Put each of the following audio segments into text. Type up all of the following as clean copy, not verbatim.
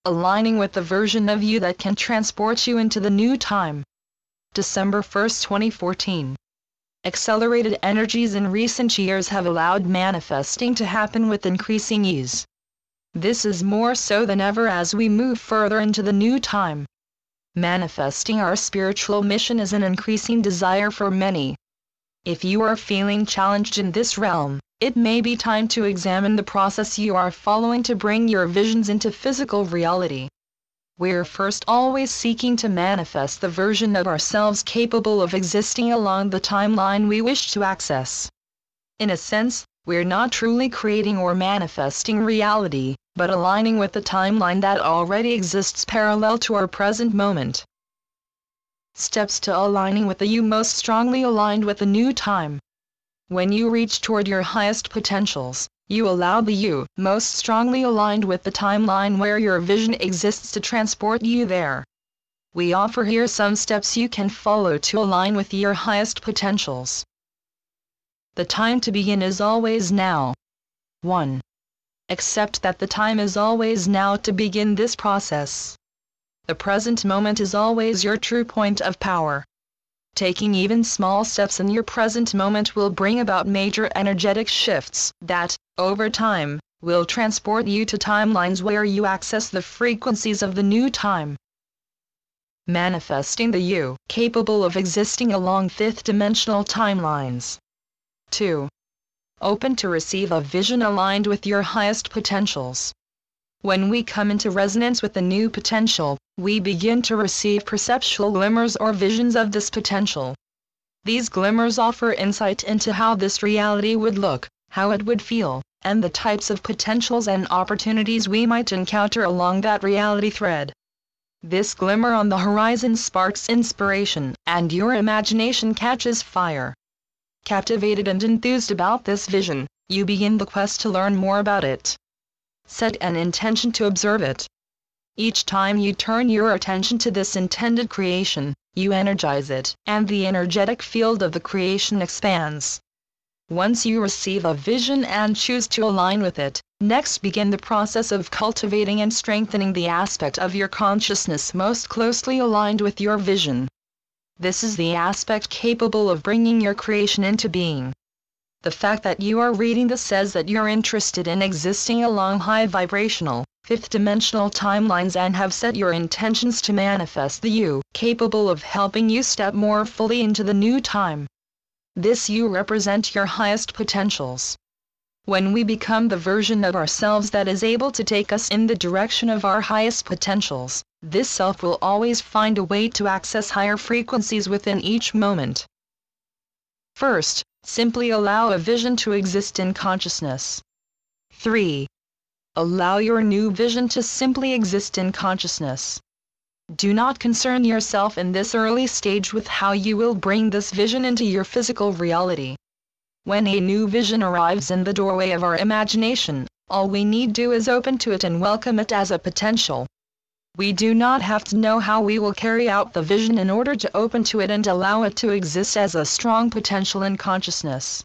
aligning with the version of you that can transport you into the new time. December 1, 2014. Accelerated energies in recent years have allowed manifesting to happen with increasing ease. This is more so than ever as we move further into the new time. Manifesting our spiritual mission is an increasing desire for many. If you are feeling challenged in this realm, it may be time to examine the process you are following to bring your visions into physical reality. We're first always seeking to manifest the version of ourselves capable of existing along the timeline we wish to access. In a sense, we're not truly creating or manifesting reality, but aligning with the timeline that already exists parallel to our present moment. Steps to aligning with the you most strongly aligned with the new time. When you reach toward your highest potentials, you allow the you most strongly aligned with the timeline where your vision exists to transport you there. We offer here some steps you can follow to align with your highest potentials. The time to begin is always now. 1. Accept that the time is always now to begin this process. The present moment is always your true point of power. Taking even small steps in your present moment will bring about major energetic shifts that, over time, will transport you to timelines where you access the frequencies of the new time. Manifesting the you capable of existing along fifth-dimensional timelines. 2. Open to receive a vision aligned with your highest potentials. When we come into resonance with the new potential, we begin to receive perceptual glimmers or visions of this potential. These glimmers offer insight into how this reality would look, how it would feel, and the types of potentials and opportunities we might encounter along that reality thread. This glimmer on the horizon sparks inspiration, and your imagination catches fire. Captivated and enthused about this vision, you begin the quest to learn more about it. Set an intention to observe it. Each time you turn your attention to this intended creation, you energize it, and the energetic field of the creation expands. Once you receive a vision and choose to align with it, next begin the process of cultivating and strengthening the aspect of your consciousness most closely aligned with your vision. This is the aspect capable of bringing your creation into being. The fact that you are reading this says that you're interested in existing along high vibrational, fifth-dimensional timelines and have set your intentions to manifest the you capable of helping you step more fully into the new time. This you represent your highest potentials. When we become the version of ourselves that is able to take us in the direction of our highest potentials, this self will always find a way to access higher frequencies within each moment. First, simply allow a vision to exist in consciousness. 3. Allow your new vision to simply exist in consciousness. Do not concern yourself in this early stage with how you will bring this vision into your physical reality. When a new vision arrives in the doorway of our imagination, all we need do is open to it and welcome it as a potential. We do not have to know how we will carry out the vision in order to open to it and allow it to exist as a strong potential in consciousness.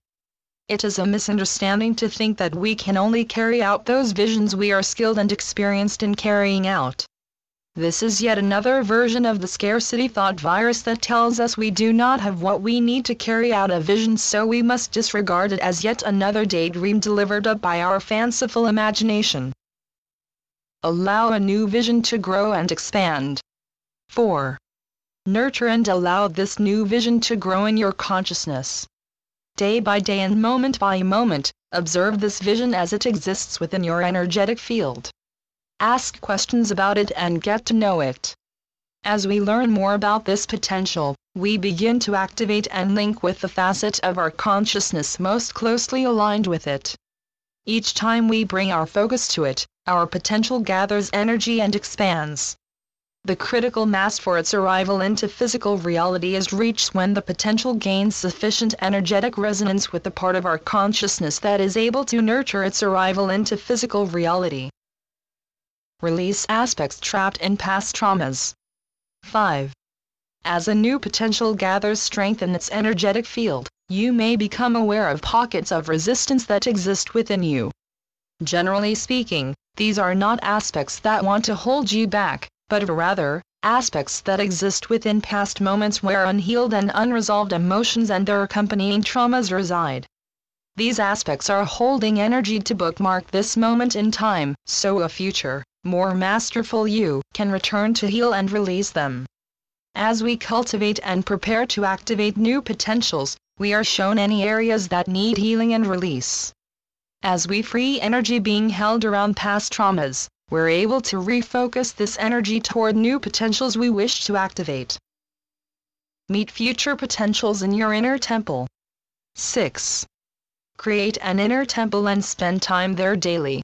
It is a misunderstanding to think that we can only carry out those visions we are skilled and experienced in carrying out. This is yet another version of the scarcity thought virus that tells us we do not have what we need to carry out a vision, so we must disregard it as yet another daydream delivered up by our fanciful imagination. Allow a new vision to grow and expand. 4. Nurture and allow this new vision to grow in your consciousness. Day by day and moment by moment, observe this vision as it exists within your energetic field. Ask questions about it and get to know it. As we learn more about this potential, we begin to activate and link with the facet of our consciousness most closely aligned with it. Each time we bring our focus to it, our potential gathers energy and expands. The critical mass for its arrival into physical reality is reached when the potential gains sufficient energetic resonance with the part of our consciousness that is able to nurture its arrival into physical reality. Release aspects trapped in past traumas. 5. As a new potential gathers strength in its energetic field, you may become aware of pockets of resistance that exist within you. Generally speaking, These are not aspects that want to hold you back, but rather, aspects that exist within past moments where unhealed and unresolved emotions and their accompanying traumas reside. These aspects are holding energy to bookmark this moment in time, so a future, more masterful you can return to heal and release them. As we cultivate and prepare to activate new potentials, we are shown any areas that need healing and release. As we free energy being held around past traumas, we're able to refocus this energy toward new potentials we wish to activate. Meet future potentials in your inner temple. 6. Create an inner temple and spend time there daily.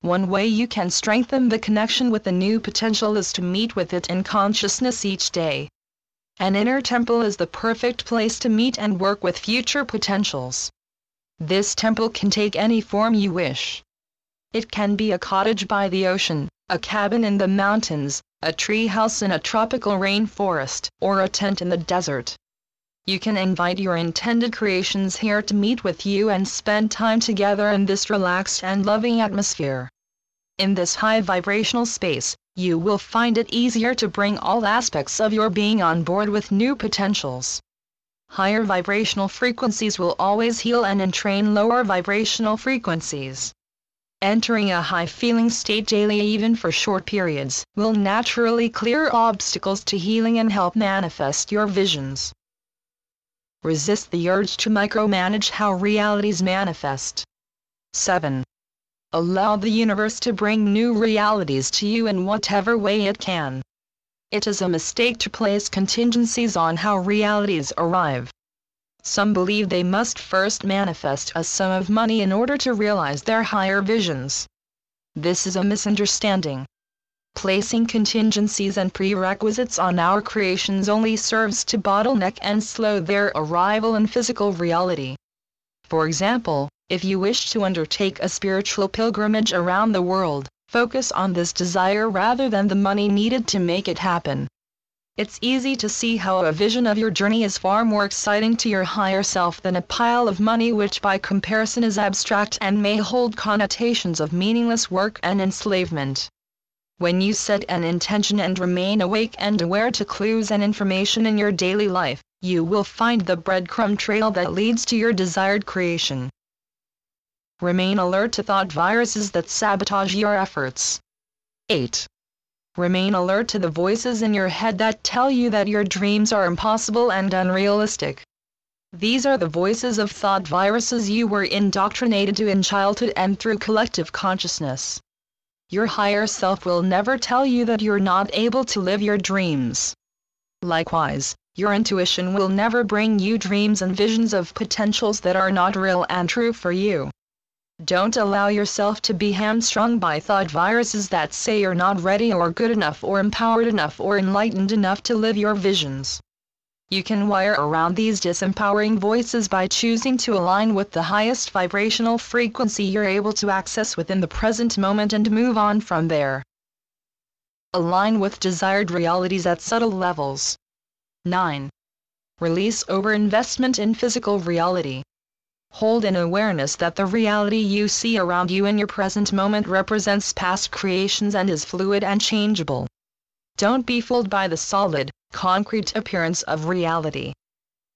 One way you can strengthen the connection with the new potential is to meet with it in consciousness each day. An inner temple is the perfect place to meet and work with future potentials. This temple can take any form you wish. It can be a cottage by the ocean, a cabin in the mountains, a tree house in a tropical rainforest, or a tent in the desert. You can invite your intended creations here to meet with you and spend time together in this relaxed and loving atmosphere. In this high vibrational space, you will find it easier to bring all aspects of your being on board with new potentials. Higher vibrational frequencies will always heal and entrain lower vibrational frequencies. Entering a high-feeling state daily, even for short periods, will naturally clear obstacles to healing and help manifest your visions. Resist the urge to micromanage how realities manifest. 7. Allow the universe to bring new realities to you in whatever way it can. It is a mistake to place contingencies on how realities arrive. Some believe they must first manifest a sum of money in order to realize their higher visions. This is a misunderstanding. Placing contingencies and prerequisites on our creations only serves to bottleneck and slow their arrival in physical reality. For example, if you wish to undertake a spiritual pilgrimage around the world, focus on this desire rather than the money needed to make it happen. It's easy to see how a vision of your journey is far more exciting to your higher self than a pile of money, which by comparison is abstract and may hold connotations of meaningless work and enslavement. When you set an intention and remain awake and aware to clues and information in your daily life, you will find the breadcrumb trail that leads to your desired creation. Remain alert to thought viruses that sabotage your efforts. 8. Remain alert to the voices in your head that tell you that your dreams are impossible and unrealistic. These are the voices of thought viruses you were indoctrinated to in childhood and through collective consciousness. Your higher self will never tell you that you're not able to live your dreams. Likewise, your intuition will never bring you dreams and visions of potentials that are not real and true for you. Don't allow yourself to be hamstrung by thought viruses that say you're not ready or good enough or empowered enough or enlightened enough to live your visions. You can wire around these disempowering voices by choosing to align with the highest vibrational frequency you're able to access within the present moment and move on from there. Align with desired realities at subtle levels. 9. Release overinvestment in physical reality. Hold an awareness that the reality you see around you in your present moment represents past creations and is fluid and changeable. Don't be fooled by the solid, concrete appearance of reality.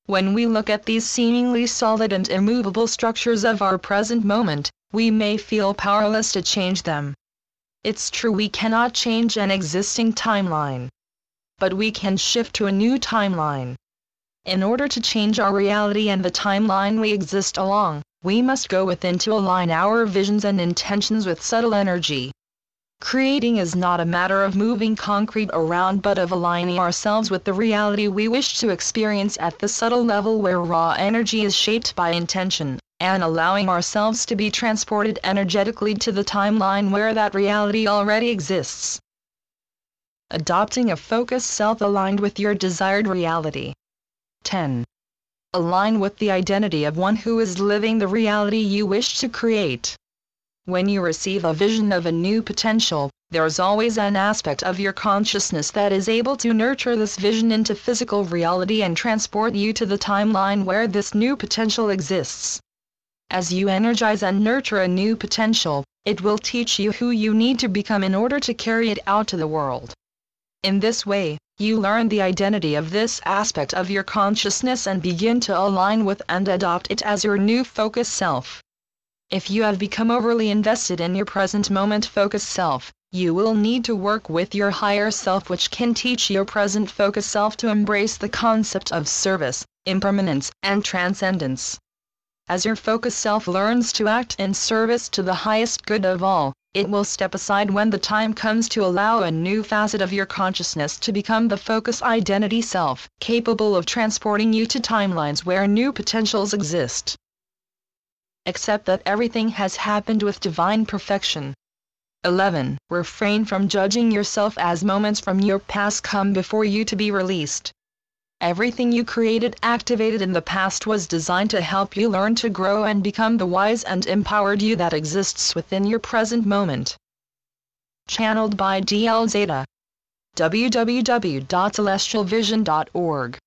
When we look at these seemingly solid and immovable structures of our present moment, we may feel powerless to change them. It's true, we cannot change an existing timeline. But we can shift to a new timeline. In order to change our reality and the timeline we exist along, we must go within to align our visions and intentions with subtle energy. Creating is not a matter of moving concrete around but of aligning ourselves with the reality we wish to experience at the subtle level where raw energy is shaped by intention, and allowing ourselves to be transported energetically to the timeline where that reality already exists. Adopting a focus self-aligned with your desired reality. 10. Align with the identity of one who is living the reality you wish to create. When you receive a vision of a new potential, there's always an aspect of your consciousness that is able to nurture this vision into physical reality and transport you to the timeline where this new potential exists. As you energize and nurture a new potential, It will teach you who you need to become in order to carry it out to the world. In this way, you learn the identity of this aspect of your consciousness and begin to align with and adopt it as your new focused self. If you have become overly invested in your present moment focused self, you will need to work with your higher self, which can teach your present focused self to embrace the concept of service, impermanence, and transcendence. As your focused self learns to act in service to the highest good of all, it will step aside when the time comes to allow a new facet of your consciousness to become the focus identity self, capable of transporting you to timelines where new potentials exist. Accept that everything has happened with divine perfection. 11. Refrain from judging yourself as moments from your past come before you to be released. Everything you created activated in the past was designed to help you learn to grow and become the wise and empowered you that exists within your present moment. Channeled by DL Zeta. www.celestialvision.org